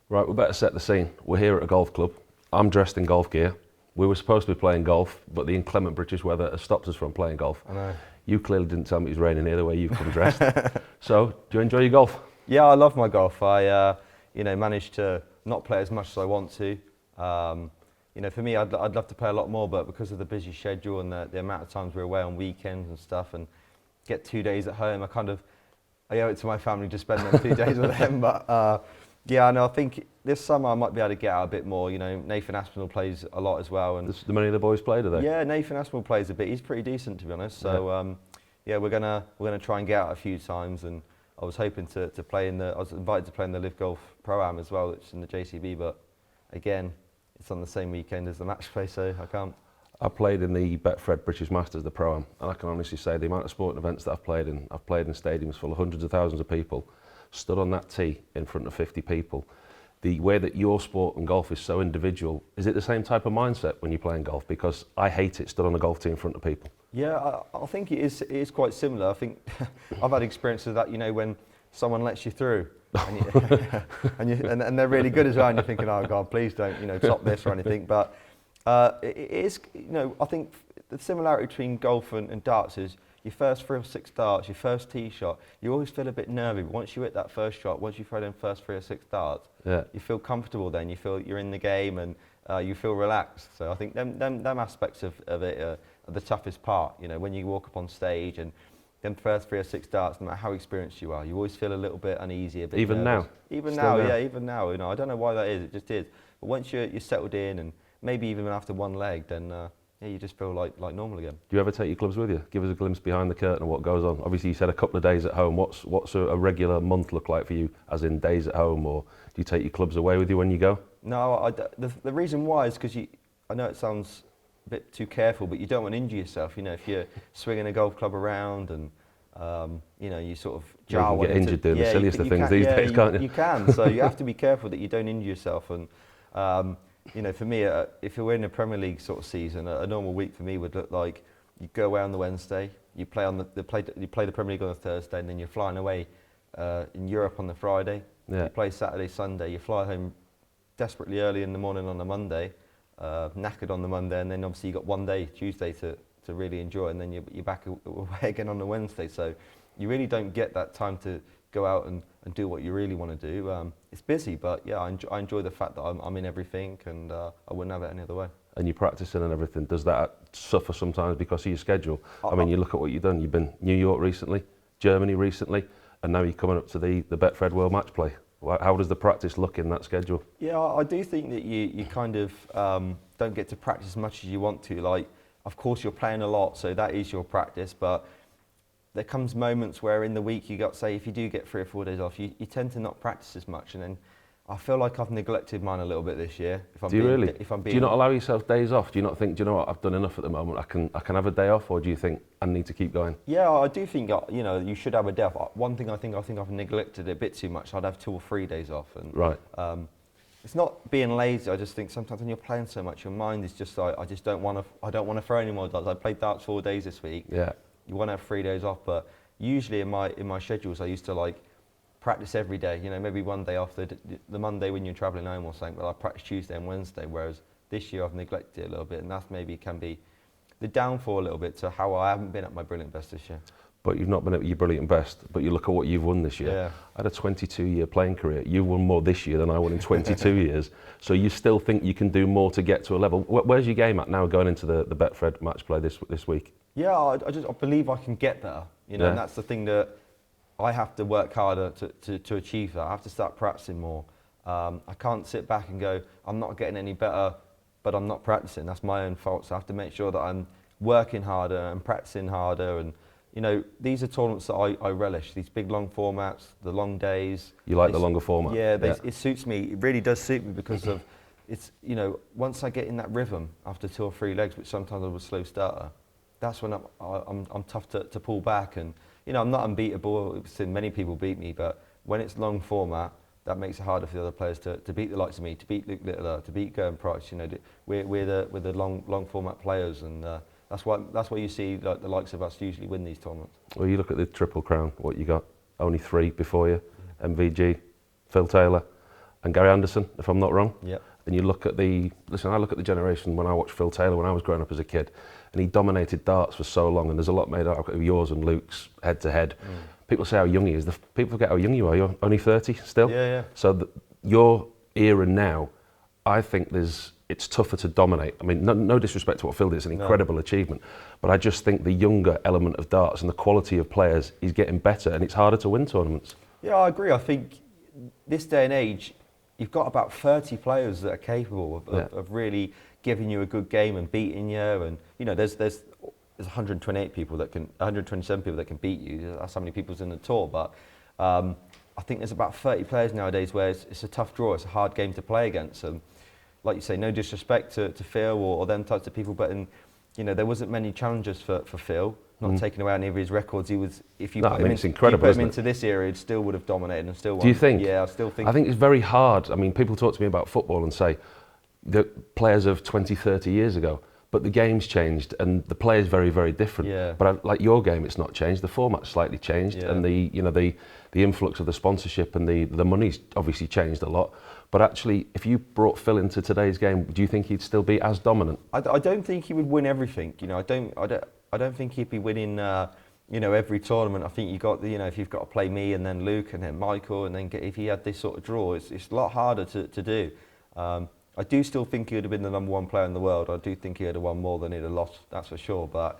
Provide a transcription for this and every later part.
Right, we better set the scene. We're here at a golf club. I'm dressed in golf gear. We were supposed to be playing golf, but the inclement British weather has stopped us from playing golf. I know. You clearly didn't tell me it was raining here the way you've come dressed. So, do you enjoy your golf? Yeah, I love my golf. I, managed to not play as much as I want to. For me, I'd love to play a lot more, but because of the busy schedule and the amount of times we're away on weekends and stuff, and get 2 days at home, I owe it to my family to spend them 2 days with them. But I think this summer I might be able to get out a bit more. You know, Nathan Aspinall plays a lot as well. And Do many of the boys play, do they? Yeah, Nathan Aspinall plays a bit. He's pretty decent, to be honest. So we're gonna try and get out a few times. And I was hoping to play I was invited to play in the Live Golf Pro-Am as well, which is in the JCB. But again, it's on the same weekend as the match play, so I can't. I played in the Betfred British Masters, the Pro-Am, and I can honestly say the amount of sporting events that I've played in stadiums full of hundreds of thousands of people, stood on that tee in front of 50 people. The way that your sport and golf is so individual, is it the same type of mindset when you're playing golf? Because I hate it, stood on a golf tee in front of people. Yeah, I think it is quite similar. I think I've had experiences of that, when someone lets you through and they're really good as well, and you're thinking, oh God, please don't, top this or anything. But it is, I think the similarity between golf and darts is your first 3 or 6 darts, your first tee shot, you always feel a bit nervy. But once you hit that first shot, once you throw them first 3 or 6 darts, you feel comfortable then, you feel you're in the game, and you feel relaxed. So I think them aspects of it are the toughest part. When you walk up on stage and them first 3 or 6 darts, no matter how experienced you are, you always feel a little bit uneasy, a bit even nervous. now? Even now, yeah, even now. I don't know why that is, it just is. But once you're settled in, and maybe even after one leg, then you just feel like normal again. Do you ever take your clubs with you? Give us a glimpse behind the curtain of what goes on. Obviously, you said a couple of days at home. What's a regular month look like for you, as in days at home, or do you take your clubs away with you when you go? No, the reason why is because I know it sounds a bit too careful, but you don't want to injure yourself. If you're swinging a golf club around and you sort of jar you can get injured doing the silliest of things these days, can't you? You can, so you have to be careful that you don't injure yourself. And for me, if you're in a Premier League sort of season, a normal week for me would look like you go away on the Wednesday, you play the Premier League on the Thursday, and then you're flying away in Europe on the Friday. Yeah. You play Saturday, Sunday, you fly home desperately early in the morning on the Monday, knackered on the Monday, and then obviously you got one day, Tuesday, to really enjoy, and then you're back away again on the Wednesday. So you really don't get that time to go out and do what you really want to do. It's busy, but yeah, I enjoy the fact that I'm in everything, and I wouldn't have it any other way. And you're practicing and everything. Does that suffer sometimes because of your schedule? I mean, you look at what you've done. You've been New York recently, Germany recently, and now you're coming up to the Betfred World Matchplay. How does the practice look in that schedule? Yeah, I do think that you kind of don't get to practice as much as you want to. Like, of course, you're playing a lot, so that is your practice, but there comes moments where in the week you got, say, if you do get 3 or 4 days off, you tend to not practice as much, and then I feel like I've neglected mine a little bit this year. Do you really? Do you not allow yourself days off? Do you not think, do you know what, I've done enough at the moment, I can have a day off, or do you think I need to keep going? Yeah, I do think you should have a day off. One thing I think I've neglected it a bit too much. I'd have 2 or 3 days off, and right. It's not being lazy. I just think sometimes when you're playing so much, your mind is just like, I don't want to throw any more darts. I played darts 4 days this week. Yeah. You want to have 3 days off, but usually in my schedules, I used to practice every day. Maybe one day off the Monday when you're travelling home or something. But I practice Tuesday and Wednesday. Whereas this year I've neglected it a little bit, and that maybe can be the downfall a little bit to how I haven't been at my brilliant best this year. But you've not been at your brilliant best, but you look at what you've won this year. Yeah. I had a 22-year playing career. You won more this year than I won in 22 years. So you still think you can do more to get to a level. Where's your game at now going into the Betfred Matchplay this week? Yeah, I believe I can get better. And that's the thing that I have to work harder to achieve that. I have to start practicing more. I can't sit back and go, I'm not getting any better, but I'm not practicing. That's my own fault. So I have to make sure that I'm working harder and practicing harder. And these are tournaments that I relish, these big long formats, the long days. You like the longer format? Yeah, it suits me. It really does suit me because of, it's, once I get in that rhythm after 2 or 3 legs, which sometimes I'm a slow starter, that's when I'm tough to pull back. And, I'm not unbeatable. I've seen many people beat me, but when it's long format, that makes it harder for the other players to beat the likes of me, to beat Luke Littler, to beat Gern Price. We're the long format players, and that's why you see the likes of us usually win these tournaments. Well, you look at the Triple Crown, what you got, only 3 before you, MVG, Phil Taylor, and Gary Anderson, if I'm not wrong. Yep. And you look at I look at the generation when I watched Phil Taylor when I was growing up as a kid, and he dominated darts for so long, and there's a lot made out of yours and Luke's head to head. People say how young he is. People forget how young you are. You're only 30 still. Yeah. So your era now, I think it's tougher to dominate. I mean, no disrespect to what Phil did, it's an incredible achievement, but I just think the younger element of darts and the quality of players is getting better, and it's harder to win tournaments. Yeah, I agree. I think this day and age, you've got about 30 players that are capable of really giving you a good game and beating you, and there's 127 people that can beat you. That's how many people's in the tour, but I think there's about 30 players nowadays where it's a tough draw. It's a hard game to play against them. Like you say, no disrespect to Phil or them types of people, but there wasn't many challenges for Phil. Not taking away any of his records, he was. If you put him into this era, he still would have dominated and still won. Do you think? Yeah, I still think. I think it's very hard. I mean, people talk to me about football and say the players of 20, 30 years ago, but the game's changed and the player's very, very different. Yeah. But like your game, it's not changed. The format's slightly changed, and the influx of the sponsorship and the money's obviously changed a lot. But actually, if you brought Phil into today's game, do you think he'd still be as dominant? I don't think he would win everything. I don't think he'd be winning. Every tournament. I think if you've got to play me and then Luke and then Michael and then if he had this sort of draw, it's a lot harder to do. I do still think he would have been the #1 player in the world. I do think he would have won more than he'd have lost. That's for sure. But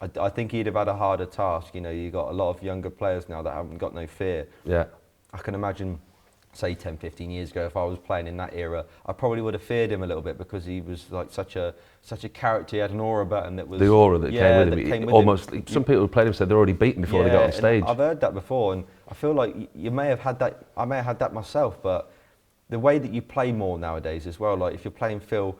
I think he'd have had a harder task. You've got a lot of younger players now that haven't got no fear. Yeah. I can imagine, say 10, 15 years ago, if I was playing in that era, I probably would have feared him a little bit because he was like such a character. He had an aura about him that was... The aura that came with him. Almost, some people who played him said they're already beaten before they got on stage. I've heard that before, and I feel like you may have had that, I may have had that myself, but the way that you play more nowadays as well, like if you're playing Phil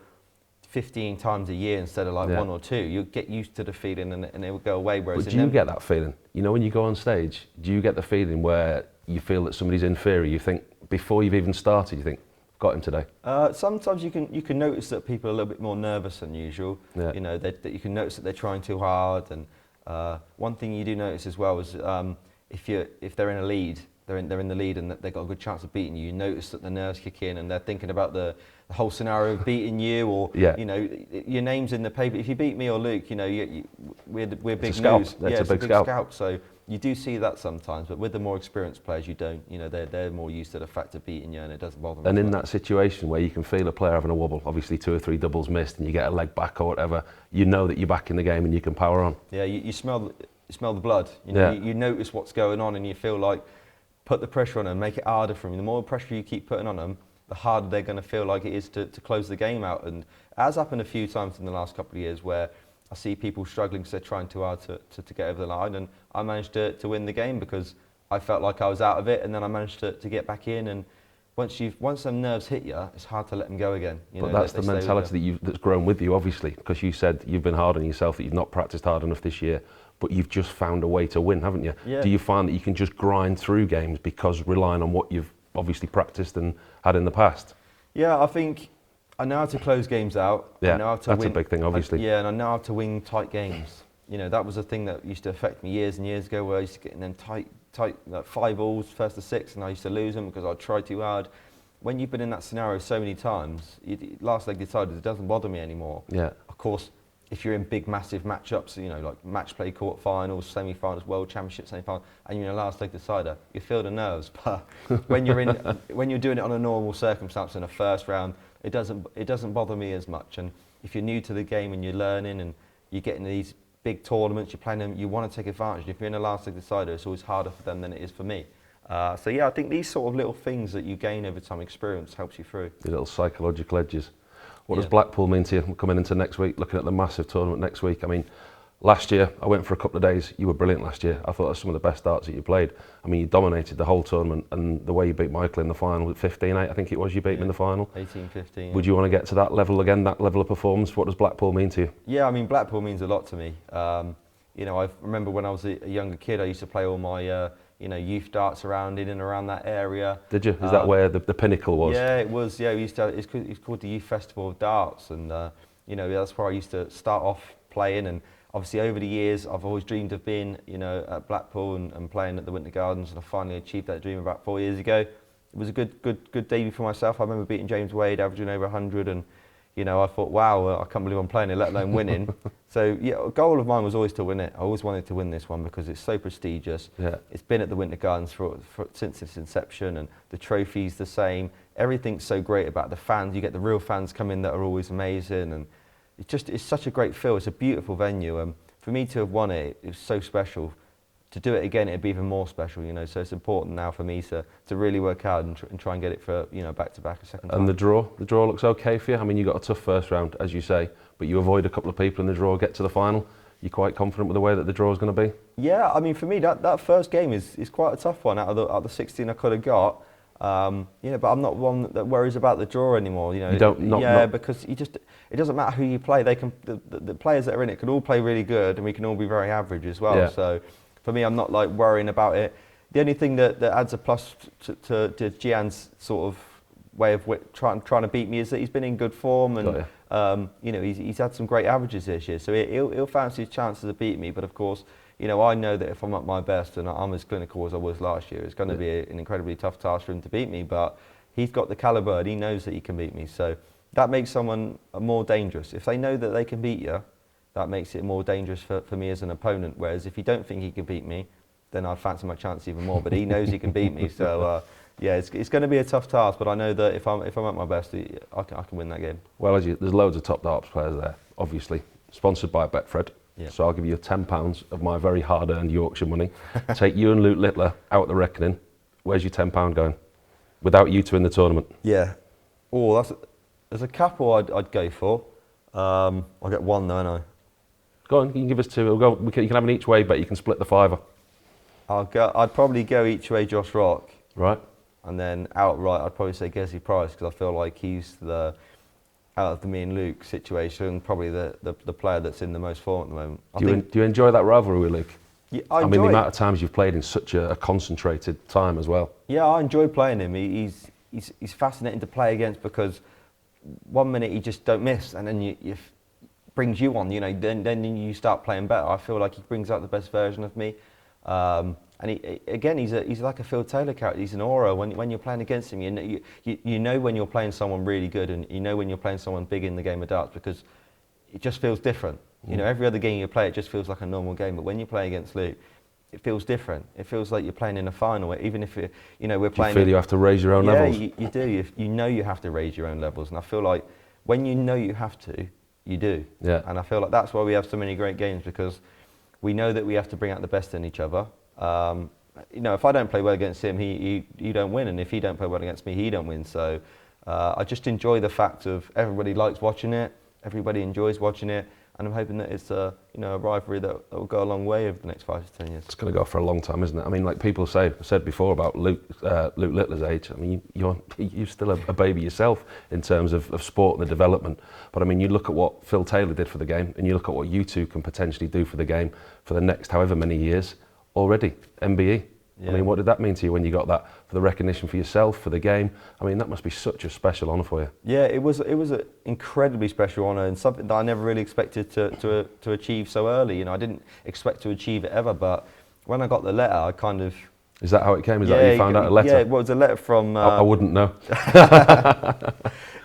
15 times a year instead of like 1 or 2, you get used to the feeling and it will go away. Whereas but do you get that feeling? When you go on stage, do you get the feeling where you feel that somebody's inferior? You think, before you've even started, you think, got him today? Sometimes you can notice that people are a little bit more nervous than usual. Yeah. That you can notice that they're trying too hard. And one thing you do notice as well is if they're in a lead, they're in the lead and they've got a good chance of beating you. You notice that the nerves kick in and they're thinking about the whole scenario of beating you, or your name's in the paper. If you beat me or Luke, we're big news. It's a big scalp. So you do see that sometimes, but with the more experienced players, you don't. They're more used to the fact of beating you, and it doesn't bother them. And in that situation where you can feel a player having a wobble, obviously 2 or 3 doubles missed, and you get a leg back or whatever, you know that you're back in the game and you can power on. Yeah, you smell the blood. You notice what's going on, and you feel like put the pressure on them, make it harder for them. The more pressure you keep putting on them, the harder they're going to feel like it is to close the game out. And it has happened a few times in the last couple of years where I see people struggling because they're trying too hard to get over the line, and I managed to win the game because I felt like I was out of it, and then I managed to get back in. And once them nerves hit you, it's hard to let them go again. But that's the mentality that's grown with you, obviously, because you said you've been hard on yourself, that you've not practiced hard enough this year, but you've just found a way to win, haven't you? Yeah. Do you find that you can just grind through games because relying on what you've obviously practiced and had in the past? Yeah, I think I know how to close games out. Yeah, I know how to that's win. a big thing, obviously. And I know how to win tight games. That was a thing that used to affect me years and years ago, where I used to get in them tight like 5 balls, first to 6, and I used to lose them because I'd try too hard. When you've been in that scenario so many times, last leg decided it doesn't bother me anymore. Yeah. Of course, if you're in big, massive matchups, like match play, quarter-finals, semi-finals, world championship semi-final, and you're in a last leg decider, you feel the nerves. But when you're doing it on a normal circumstance in a first round, it doesn't bother me as much. And if you're new to the game and you're learning and you get into these big tournaments, you're playing them, you want to take advantage. If you're in a last leg decider, it's always harder for them than it is for me. I think these sort of little things that you gain over time, experience, helps you through. The little psychological edges. What does Blackpool mean to you? We're coming into next week, looking at the massive tournament next week. I mean, last year, I went for a couple of days. You were brilliant last year. I thought that was some of the best darts that you played. I mean, you dominated the whole tournament, and the way you beat Michael in the final with 15-8, I think it was, you beat him in the final. 18-15. Would you want to get to that level again, that level of performance? What does Blackpool mean to you? Yeah, I mean, Blackpool means a lot to me. I remember when I was a younger kid, I used to play all my youth darts around in and around that area. Did you? Is that where the pinnacle was? Yeah, it was. Yeah, we used to. It's called the Youth Festival of Darts, and that's where I used to start off playing. And obviously, over the years, I've always dreamed of being, at Blackpool and playing at the Winter Gardens, and I finally achieved that dream about 4 years ago. was a good debut for myself. I remember beating James Wade, averaging over 100, and you know, I thought, wow, I can't believe I'm playing it, let alone winning. So yeah, a goal of mine was always to win it. I always wanted to win this one because it's so prestigious. Yeah. It's been at the Winter Gardens since its inception, and the trophy's the same. Everything's so great about the fans. You get the real fans come in that are always amazing, and it's such a great feel. It's a beautiful venue, and for me to have won it, it was so special. To do it again, it'd be even more special, you know. So it's important now for me to really work hard and try and get it for, you know, back to back a second time. And the draw looks okay for you. I mean, you got a tough first round, as you say, but you avoid a couple of people in the draw, get to the final. You're quite confident with the way that the draw is going to be. Yeah, I mean, for me, that first game is quite a tough one. Out of the 16 I could have got, you know, but I'm not one that worries about the draw anymore. You know, you don't, because it doesn't matter who you play. They can the players that are in it can all play really good, and we can all be very average as well. Yeah. So for me, I'm not like worrying about it. The only thing that adds a plus to Gian's sort of way of trying to beat me is that he's been in good form, and you know, he's had some great averages this year, so he'll fancy his chances to beat me. But of course, you know, I know that if I'm at my best and I'm as clinical as I was last year, it's going to be an incredibly tough task for him to beat me. But he's got the caliber, and he knows that he can beat me, so that makes someone more dangerous. If they know that they can beat you, that makes it more dangerous for me as an opponent. Whereas if you don't think he can beat me, then I'd fancy my chance even more. But he knows he can beat me, so yeah, it's going to be a tough task. But I know that if I'm at my best, I can win that game. Well, there's loads of top darts players there, obviously sponsored by Betfred. Yeah. So I'll give you £10 of my very hard-earned Yorkshire money. Take you and Luke Littler out the reckoning. Where's your £10 going? Without you two in the tournament. Yeah. Oh, there's a couple I'd go for. I'll get one though, don't I? Go on, you can give us two. You can have an each way bet. You can split the fiver. I'd probably go each way Josh Rock. Right. And then outright, I'd probably say Gezi Price, because I feel like he's out of the me and Luke situation, probably the player that's in the most form at the moment. Do you enjoy that rivalry with Luke? Yeah, I mean, the amount of times you've played in such a concentrated time as well. Yeah, I enjoy playing him. He's fascinating to play against, because one minute he just don't miss, and then you brings you on, you know, then you start playing better. I feel like he brings out the best version of me. And he's like a Phil Taylor character. He's an aura. When you're playing against him, you know when you're playing someone really good, and you know when you're playing someone big in the game of darts, because it just feels different. You know, every other game you play, it just feels like a normal game. But when you play against Luke, it feels different. It feels like you're playing in a final. Even if we're playing. Do you feel you have to raise your own levels? Yeah, you do. You know you have to raise your own levels, and I feel like when you know you have to, you do. Yeah. And I feel like that's why we have so many great games, because we know that we have to bring out the best in each other. You know, if I don't play well against him, he don't win, and if he don't play well against me, he don't win. So I just enjoy the fact of everybody likes watching it, everybody enjoys watching it, and I'm hoping that it's a rivalry that will go a long way over the next 5 to 10 years. It's going to go for a long time, isn't it? I mean, like people said before about Luke Littler's age. I mean, you're still a baby yourself in terms of sport and the development. But I mean, you look at what Phil Taylor did for the game, and you look at what you two can potentially do for the game for the next however many years already. MBE. Yeah. I mean, what did that mean to you when you got that, for the recognition for yourself, for the game? I mean, that must be such a special honour for you. Yeah, it was an incredibly special honour, and something that I never really expected to achieve so early. You know, I didn't expect to achieve it ever, but when I got the letter, I kind of... Is that how it came? Is that how you found out a letter? Yeah, it was a letter from... I wouldn't know.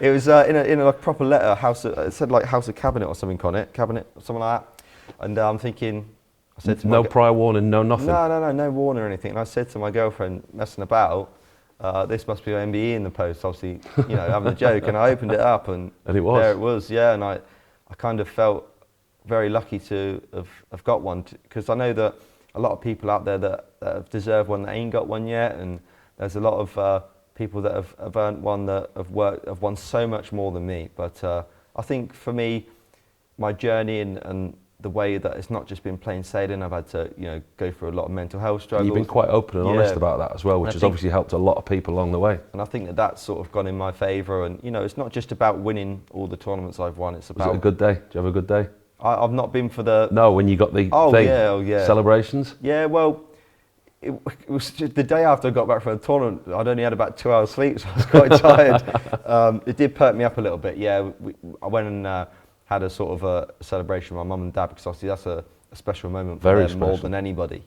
It was in a proper letter, it said like House of Cabinet or something on it, Cabinet, something like that. And I'm thinking... I said to no prior warning, no nothing? No warning or anything. And I said to my girlfriend, messing about, this must be MBE in the post, obviously, you know, having a joke. And I opened it up, and it was. There it was, yeah. And I kind of felt very lucky to have got one, because I know that a lot of people out there that have deserved one that ain't got one yet, and there's a lot of people that have earned one, that have won so much more than me. But I think for me, my journey and the way that it's not just been plain sailing, I've had to go through a lot of mental health struggles. You've been quite open and honest about that as well, which has obviously helped a lot of people along the way. And I think that that's sort of gone in my favour. And it's not just about winning all the tournaments I've won. It's about... Was it a good day? Did you have a good day? I've not been for the... No, when you got the thing, celebrations? Yeah, well, it was just the day after I got back from the tournament. I'd only had about 2 hours sleep, so I was quite tired. It did perk me up a little bit. Yeah, I went and had a sort of a celebration with my mum and dad, because obviously that's a special moment for them more than anybody.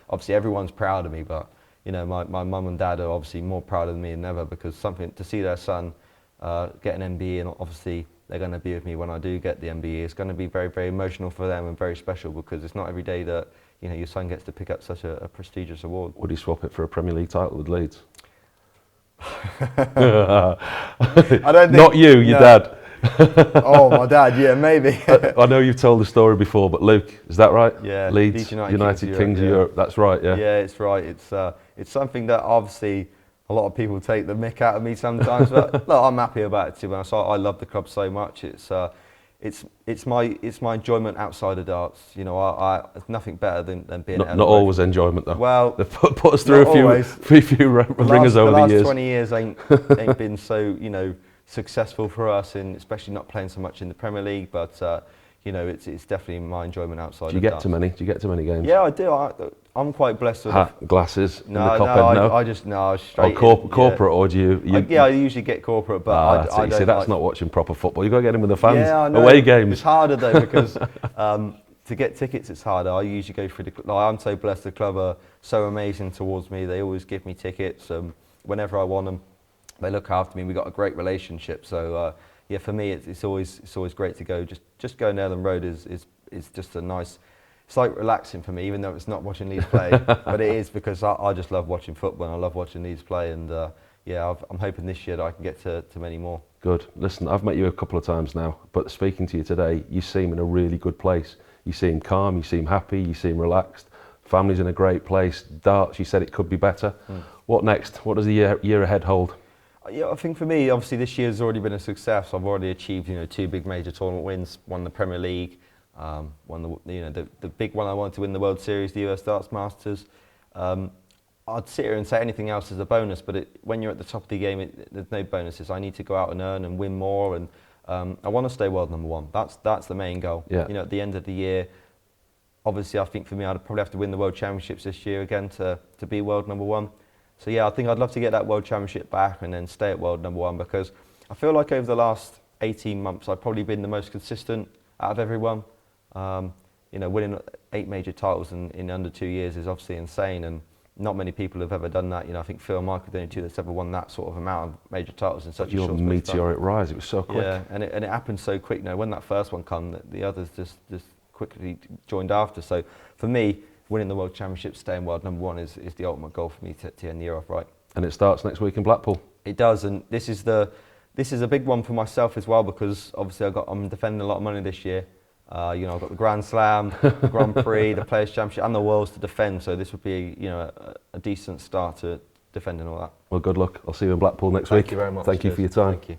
Obviously everyone's proud of me, but my mum and dad are obviously more proud of me than ever, because something to see their son get an MBE, and obviously they're going to be with me when I do get the MBE. It's going to be very, very emotional for them and very special, because it's not every day that your son gets to pick up such a prestigious award. Would he swap it for a Premier League title with Leeds? I don't think, not you, your dad. Oh, my dad, yeah, maybe. I know you've told the story before, but Luke, is that right? Yeah, Leeds United Kings of Europe. That's right, yeah. Yeah, it's right. It's something that obviously a lot of people take the mick out of me sometimes, but look, I'm happy about it, to be honest. I love the club so much. It's my enjoyment outside of darts. It's nothing better than being. Not always enjoyment though. Well, they put us through a few ringers over the years. The last 20 years ain't been so successful for us, and especially not playing so much in the Premier League. But it's definitely my enjoyment outside. Do you get to many? Do you get to many games? Yeah, I do. I'm quite blessed with hat, glasses, in the top end. I just straight. Corporate, or do you? I usually get corporate, but I don't. See, that's not watching proper football. You got to get in with the fans. Yeah, I know. Away games. It's harder though, because to get tickets, it's harder. I usually go through I'm so blessed. The club are so amazing towards me. They always give me tickets whenever I want them. They look after me. We've got a great relationship. So for me, it's always great to go. Just going down the road is just a nice. It's like relaxing for me, even though it's not watching Leeds play, but it is, because I just love watching football and I love watching Leeds play, and I'm hoping this year that I can get to many more. Good. Listen, I've met you a couple of times now, but speaking to you today, you seem in a really good place. You seem calm, you seem happy, you seem relaxed. Family's in a great place. Darts, you said it could be better. What next? What does the year ahead hold? Yeah, I think for me, obviously this year's already been a success. I've already achieved, 2 big major tournament wins, won the Premier League, won the big one. I wanted to win the World Series, the US Darts Masters. I'd sit here and say anything else is a bonus, but when you're at the top of the game, there's no bonuses. I need to go out and earn and win more, and I want to stay world number one. That's the main goal. Yeah. At the end of the year, obviously I think for me, I'd probably have to win the World Championships this year again to be world number one. So yeah, I think I'd love to get that World Championship back and then stay at world number one, because I feel like over the last 18 months, I've probably been the most consistent out of everyone. Winning 8 major titles in under 2 years is obviously insane, and not many people have ever done that. I think Phil and Mike are the only 2 that's ever won that sort of amount of major titles in such a short space of time. Your meteoric rise, it was so quick. Yeah, and it happened so quick. When that first one came, the others just quickly joined after. So for me, winning the World Championship, staying world number one is the ultimate goal for me to end the year off right. And it starts next week in Blackpool. It does, and this is a big one for myself as well, because obviously I'm defending a lot of money this year. I've got the Grand Slam, the Grand Prix, the Players' Championship, and the Worlds to defend. So this would be a decent start to defending all that. Well, good luck. I'll see you in Blackpool next week. Thank you very much. Thank you for your time. Thank you.